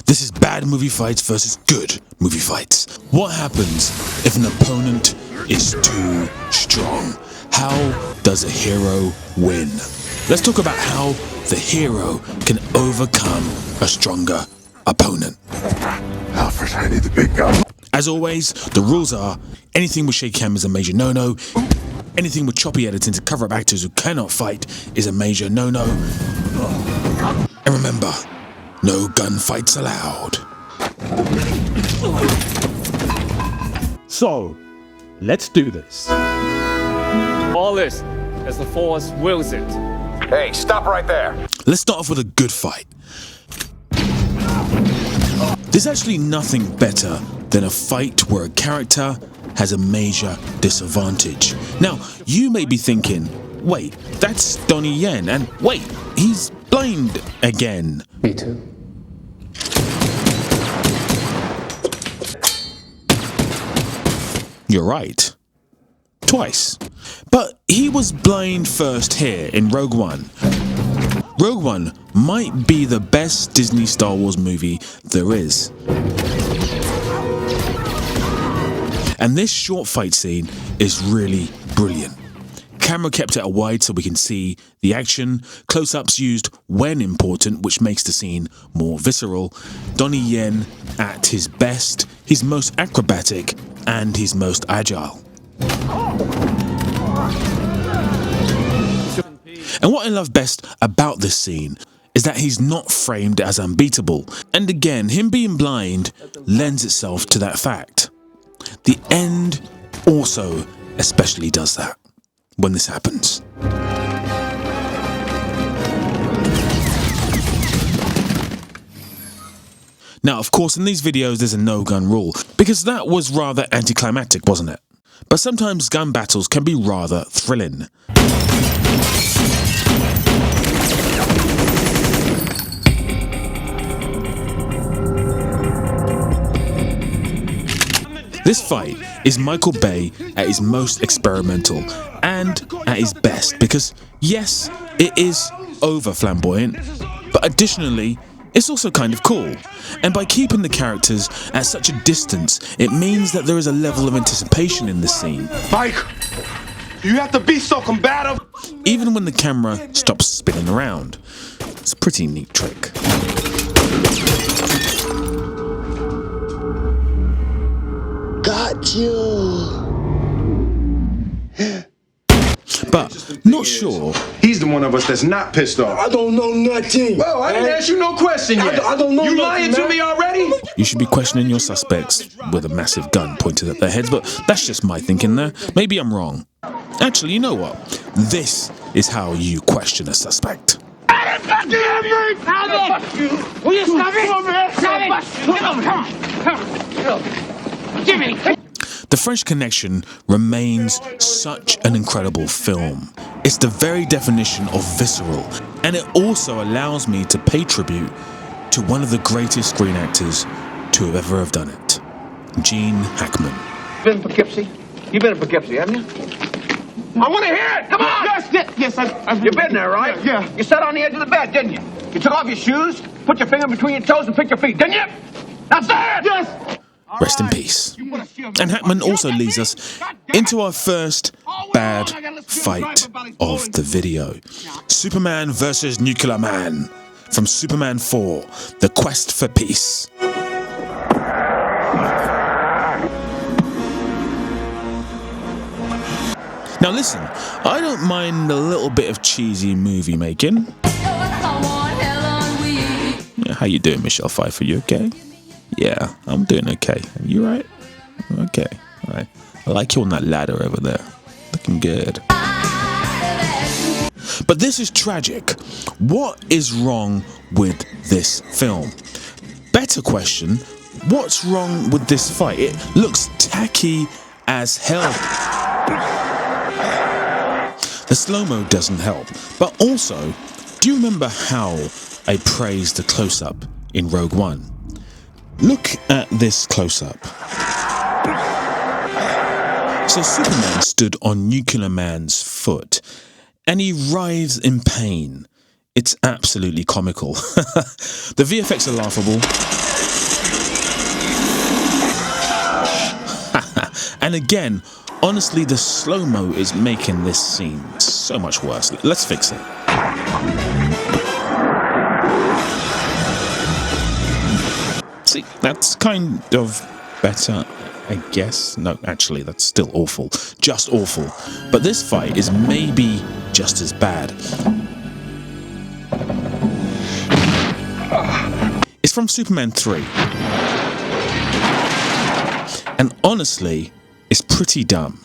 This is bad movie fights versus good movie fights. What happens if an opponent is too strong? How does a hero win? Let's talk about how the hero can overcome a stronger opponent. Alfred, I need the big gun. As always, the rules are anything with shaky cam is a major no-no. Anything with choppy editing to cover up actors who cannot fight is a major no-no. And remember, no gunfights allowed. So, let's do this. All this as the Force wills it. Hey, stop right there. Let's start off with a good fight. There's actually nothing better than a fight where a character has a major disadvantage. Now, you may be thinking, wait, that's Donnie Yen, and wait, he's blind again. Me too. You're right. Twice. But he was blind first here in Rogue One. Rogue One might be the best Disney Star Wars movie there is. And this short fight scene is really brilliant. Camera kept at a wide so we can see the action, close-ups used when important, which makes the scene more visceral. Donnie Yen at his best, his most acrobatic, and his most agile. And what I love best about this scene is that he's not framed as unbeatable. And again, him being blind lends itself to that fact. The end also especially does that when this happens. Now, of course, in these videos there's a no-gun rule, because that was rather anticlimactic, wasn't it? But sometimes gun battles can be rather thrilling. This fight is Michael Bay at his most experimental and at his best because, yes, it is over-flamboyant, but additionally, it's also kind of cool. And by keeping the characters at such a distance, it means that there is a level of anticipation in the scene. Mike, you have to be so combative. Even when the camera stops spinning around. It's a pretty neat trick. Got you. But not sure. He's the one of us that's not pissed off. I don't know nothing. Well, I didn't ask you no question yet. I don't know you nothing, lying to man. me already? You should be questioning your suspects with a massive gun pointed at their heads, but that's just my thinking there. Maybe I'm wrong. Actually, you know what? This is how you question a suspect. Will you stop it? Stop it! Come on! Give me! The French Connection remains such an incredible film. It's the very definition of visceral, and it also allows me to pay tribute to one of the greatest screen actors to have ever have done it, Gene Hackman. Been in Poughkeepsie? You've been in Poughkeepsie, haven't you? I want to hear it! Come on! Yes, I've You've been there, right? Yeah. You sat on the edge of the bed, didn't you? You took off your shoes, put your finger between your toes, and picked your feet, didn't you? That's it! Yes! Rest in peace. And Hackman also leads us into our first bad fight of the video. Superman versus Nuclear Man from Superman 4, The Quest for Peace. Now listen, I don't mind a little bit of cheesy movie making. Yeah, how you doing, Michelle Pfeiffer? You okay? Yeah, I'm doing okay. You right? Okay, all right. I like you on that ladder over there. Looking good. But this is tragic. What is wrong with this film? Better question, what's wrong with this fight? It looks tacky as hell. The slow-mo doesn't help. But also, do you remember how I praised the close-up in Rogue One? Look at this close-up. So Superman stood on Nuclear Man's foot, and he writhes in pain. It's absolutely comical. The VFX are laughable. And again, honestly, the slow-mo is making this scene so much worse. Let's fix it. See, that's kind of better, I guess. No, actually, that's still awful. Just awful. But this fight is maybe just as bad. It's from Superman 3. And honestly, it's pretty dumb.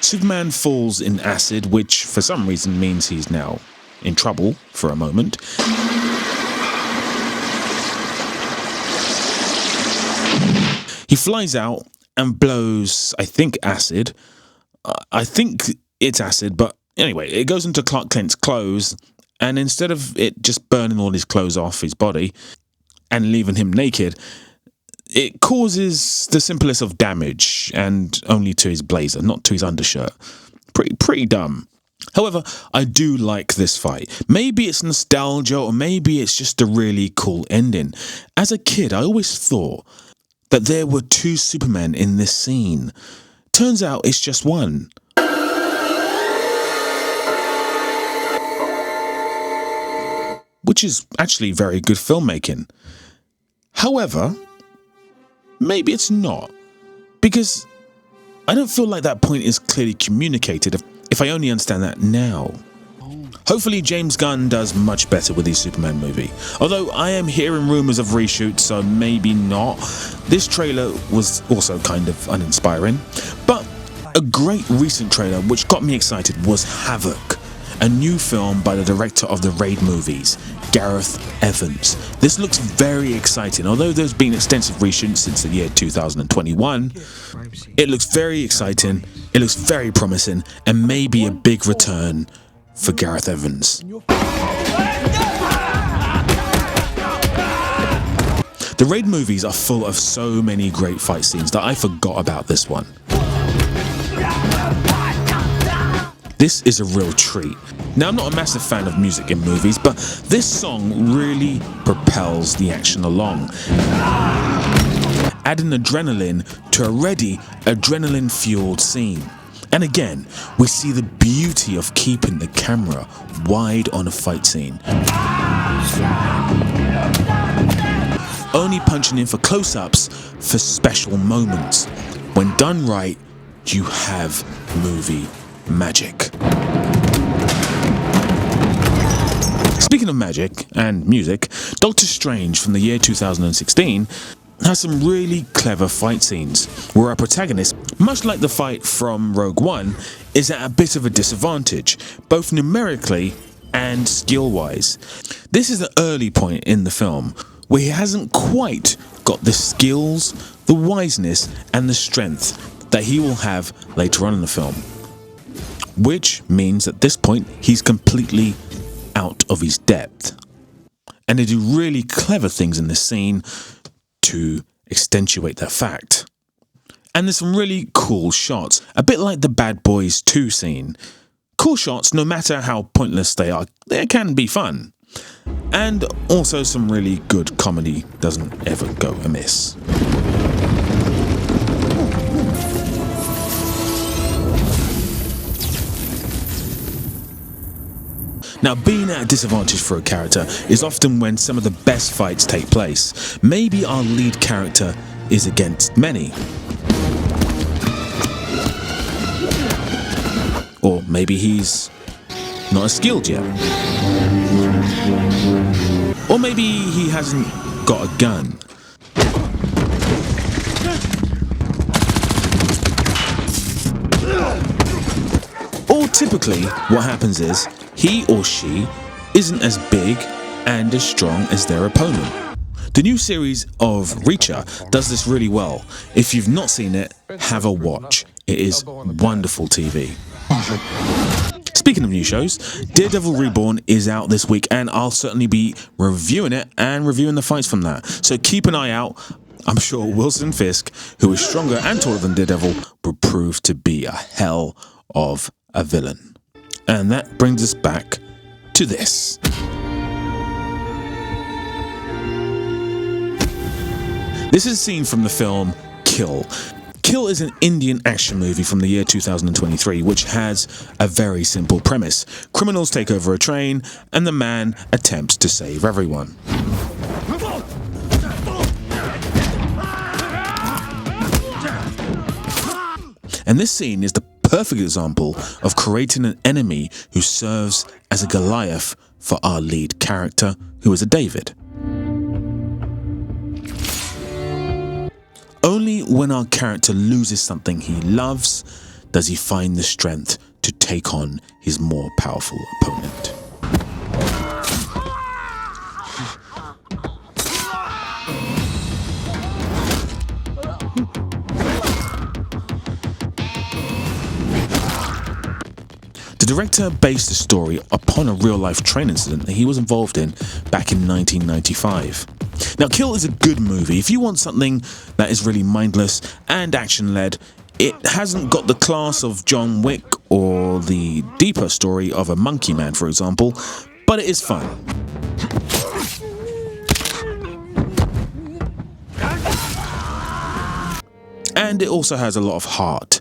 Superman falls in acid, which for some reason means he's now in trouble for a moment. He flies out and blows, I think, acid. I think it's acid, but anyway, it goes into Clark Kent's clothes, and instead of it just burning all his clothes off his body and leaving him naked, it causes the simplest of damage, and only to his blazer, not to his undershirt. Pretty dumb. However, I do like this fight. Maybe it's nostalgia, or maybe it's just a really cool ending. As a kid, I always thought that there were two Supermen in this scene. Turns out it's just one. Which is actually very good filmmaking. However, maybe it's not, because I don't feel like that point is clearly communicated if I only understand that now. Hopefully James Gunn does much better with his Superman movie, although I am hearing rumours of reshoots, so maybe not. This trailer was also kind of uninspiring, but a great recent trailer which got me excited was Havoc, a new film by the director of the Raid movies, Gareth Evans. This looks very exciting. Although there's been extensive reshoots since the year 2021, it looks very exciting, it looks very promising, and maybe a big return for Gareth Evans. The Raid movies are full of so many great fight scenes that I forgot about this one. This is a real treat. Now, I'm not a massive fan of music in movies, but this song really propels the action along, adding adrenaline to a already adrenaline-fueled scene. And again, we see the beauty of keeping the camera wide on a fight scene, only punching in for close-ups for special moments. When done right, you have movie magic. Speaking of magic and music, Doctor Strange from the year 2016 has some really clever fight scenes where our protagonist, much like the fight from Rogue One, is at a bit of a disadvantage, both numerically and skill-wise. This is the early point in the film where he hasn't quite got the skills, the wiseness, and the strength that he will have later on in the film. Which means at this point he's completely out of his depth. And they do really clever things in this scene to accentuate that fact. And there's some really cool shots, a bit like the Bad Boys 2 scene. Cool shots, no matter how pointless they are, they can be fun. And also some really good comedy doesn't ever go amiss. Now, being at a disadvantage for a character is often when some of the best fights take place. Maybe our lead character is against many. Or maybe he's not as skilled yet. Or maybe he hasn't got a gun. Or typically, what happens is, he or she isn't as big and as strong as their opponent. The new series of Reacher does this really well. If you've not seen it, have a watch. It is wonderful TV. Speaking of new shows, Daredevil Reborn is out this week, and I'll certainly be reviewing it and reviewing the fights from that. So keep an eye out. I'm sure Wilson Fisk, who is stronger and taller than Daredevil, will prove to be a hell of a villain. And that brings us back to this. This is a scene from the film Kill. Kill is an Indian action movie from the year 2023, which has a very simple premise. Criminals take over a train, and the man attempts to save everyone. And this scene is the perfect example of creating an enemy who serves as a Goliath for our lead character, who is a David. Only when our character loses something he loves does he find the strength to take on his more powerful opponent. The director based the story upon a real-life train incident that he was involved in back in 1995. Now, Kill is a good movie. If you want something that is really mindless and action-led, it hasn't got the class of John Wick or the deeper story of a Monkey Man, for example, but it is fun. And it also has a lot of heart,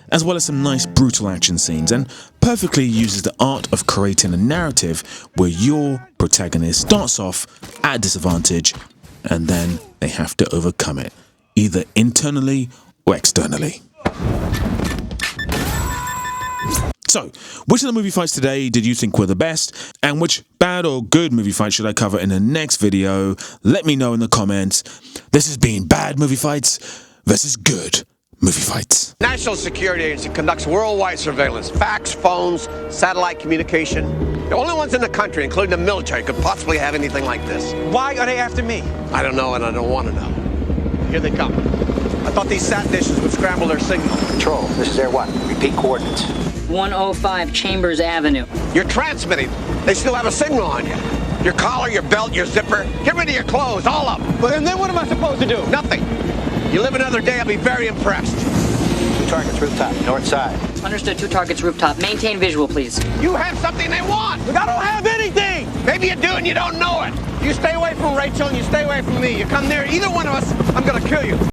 as well as some nice brutal action scenes, and perfectly uses the art of creating a narrative where your protagonist starts off at a disadvantage and then they have to overcome it, either internally or externally. So, which of the movie fights today did you think were the best, and which bad or good movie fight should I cover in the next video? Let me know in the comments. This has been Bad Movie Fights versus Good Movie Fights. National Security Agency conducts worldwide surveillance, fax, phones, satellite communication. The only ones in the country, including the military, could possibly have anything like this. Why are they after me? I don't know, and I don't want to know. Here they come. I thought these sat dishes would scramble their signal. Control, this is Air 1. Repeat coordinates. 105 Chambers Avenue. You're transmitting. They still have a signal on you. Your collar, your belt, your zipper. Get rid of your clothes, all of them. And then what am I supposed to do? Nothing. You live another day, I'll be very impressed. 2 targets, rooftop, north side. Understood, 2 targets, rooftop. Maintain visual, please. You have something they want. But I don't have anything! Maybe you do and you don't know it. You stay away from Rachel and you stay away from me. You come near either one of us, I'm gonna kill you.